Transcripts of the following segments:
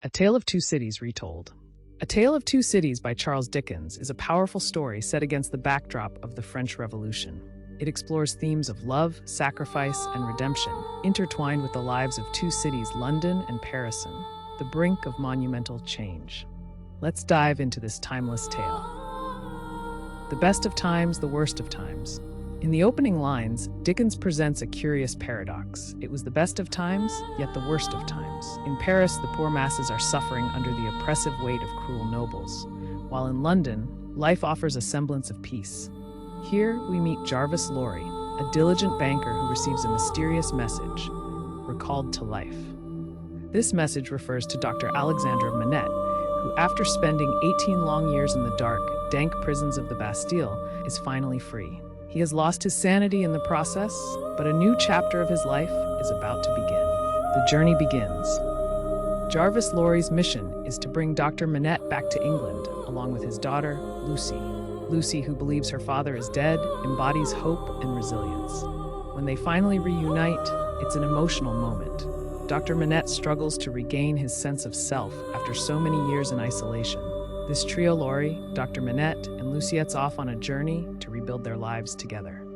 A Tale of Two Cities Retold. A Tale of Two Cities by Charles Dickens is a powerful story set against the backdrop of the French Revolution. It explores themes of love, sacrifice, and redemption, intertwined with the lives of two cities, London and Paris, the brink of monumental change. Let's dive into this timeless tale. The best of times, the worst of times. In the opening lines, Dickens presents a curious paradox. It was the best of times, yet the worst of times. In Paris, the poor masses are suffering under the oppressive weight of cruel nobles, while in London, life offers a semblance of peace. Here, we meet Jarvis Lorry, a diligent banker who receives a mysterious message, recalled to life. This message refers to Dr. Alexandre Manette, who, after spending 18 long years in the dark, dank prisons of the Bastille, is finally free. He has lost his sanity in the process, but a new chapter of his life is about to begin. The journey begins. Jarvis Lorry's mission is to bring Dr. Manette back to England, along with his daughter, Lucie. Lucie, who believes her father is dead, embodies hope and resilience. When they finally reunite, it's an emotional moment. Dr. Manette struggles to regain his sense of self after so many years in isolation. This trio, Lorry, Dr. Manette, and Lucette's off on a journey to rebuild their lives together.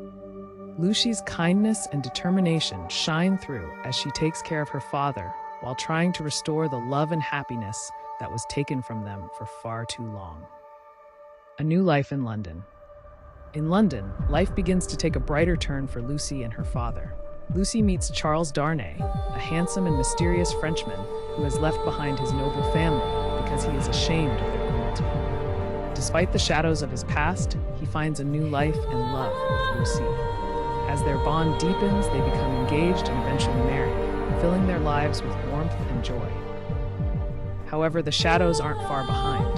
Lucie's kindness and determination shine through as she takes care of her father while trying to restore the love and happiness that was taken from them for far too long. A new life in London. In London, life begins to take a brighter turn for Lucie and her father. Lucie meets Charles Darnay, a handsome and mysterious Frenchman who has left behind his noble family because he is ashamed of their cruelty. Despite the shadows of his past, he finds a new life and love with Lucie. As their bond deepens, they become engaged and eventually married, filling their lives with warmth and joy. However, the shadows aren't far behind.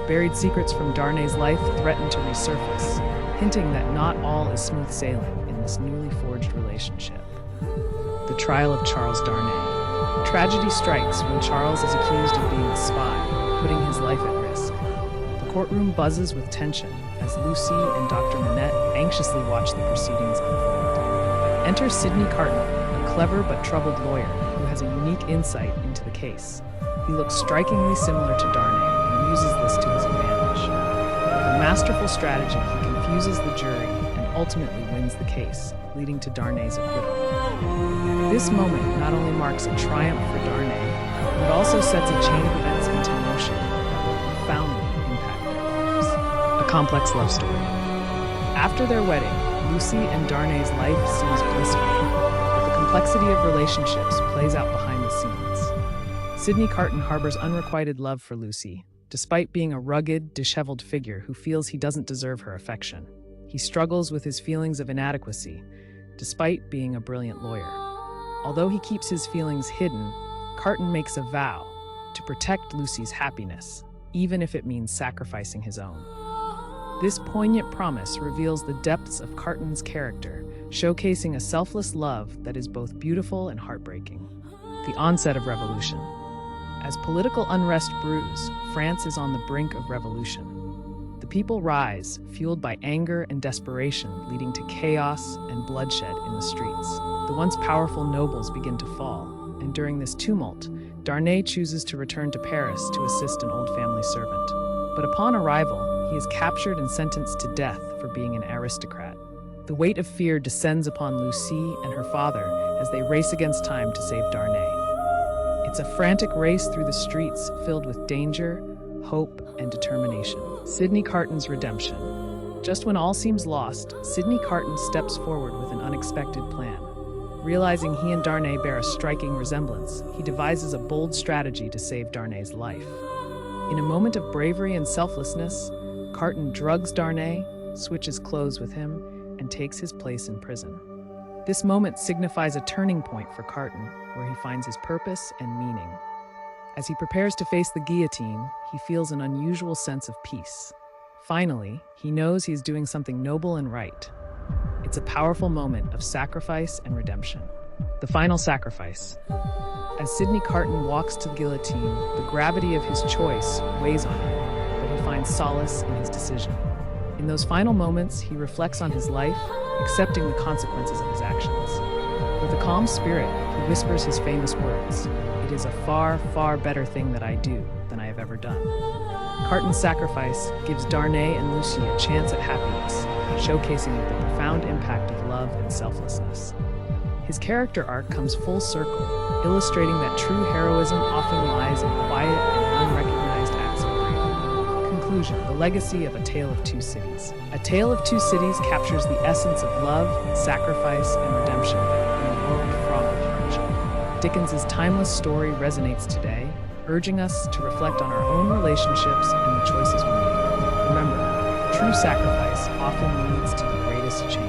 Buried secrets from Darnay's life threaten to resurface, hinting that not all is smooth sailing in this newly forged relationship. The trial of Charles Darnay. Tragedy strikes when Charles is accused of being a spy, putting his life at risk. The courtroom buzzes with tension as Lucie and Dr. Manette anxiously watch the proceedings unfold. Enter Sidney Carton, a clever but troubled lawyer who has a unique insight into the case. He looks strikingly similar to Darnay and uses this to his advantage. With a masterful strategy, he confuses the jury and ultimately wins the case, leading to Darnay's acquittal. This moment not only marks a triumph for Darnay, but also sets a chain of events into motion that will profoundly impact their lives. A complex love story. After their wedding, Lucie and Darnay's life seems blissful, but the complexity of relationships plays out behind the scenes. Sidney Carton harbors unrequited love for Lucie, despite being a rugged, disheveled figure who feels he doesn't deserve her affection. He struggles with his feelings of inadequacy, despite being a brilliant lawyer. Although he keeps his feelings hidden, Carton makes a vow to protect Lucie's happiness, even if it means sacrificing his own. This poignant promise reveals the depths of Carton's character, showcasing a selfless love that is both beautiful and heartbreaking. The onset of revolution. As political unrest brews, France is on the brink of revolution. The people rise, fueled by anger and desperation, leading to chaos and bloodshed in the streets. The once powerful nobles begin to fall, and during this tumult, Darnay chooses to return to Paris to assist an old family servant. But upon arrival, he is captured and sentenced to death for being an aristocrat. The weight of fear descends upon Lucie and her father as they race against time to save Darnay. It's a frantic race through the streets filled with danger, hope, and determination. Sidney Carton's redemption. Just when all seems lost, Sidney Carton steps forward with an unexpected plan. Realizing he and Darnay bear a striking resemblance, he devises a bold strategy to save Darnay's life. In a moment of bravery and selflessness, Carton drugs Darnay, switches clothes with him, and takes his place in prison. This moment signifies a turning point for Carton, where he finds his purpose and meaning. As he prepares to face the guillotine, he feels an unusual sense of peace. Finally, he knows he is doing something noble and right. It's a powerful moment of sacrifice and redemption. The final sacrifice. As Sidney Carton walks to the guillotine, the gravity of his choice weighs on him, but he finds solace in his decision. In those final moments, he reflects on his life, accepting the consequences of his actions. With a calm spirit, he whispers his famous words, It is a far, far better thing that I do than I have ever done. Carton's sacrifice gives Darnay and Lucie a chance at happiness, showcasing the profound impact of love and selflessness. His character arc comes full circle, illustrating that true heroism often lies in quiet and unrecognized acts of bravery. Conclusion: the legacy of A Tale of Two Cities. A Tale of Two Cities captures the essence of love, sacrifice, and redemption in a world fraught with hardship. Dickens's timeless story resonates today, urging us to reflect on our own relationships and the choices we make. Remember, true sacrifice often leads to the greatest change.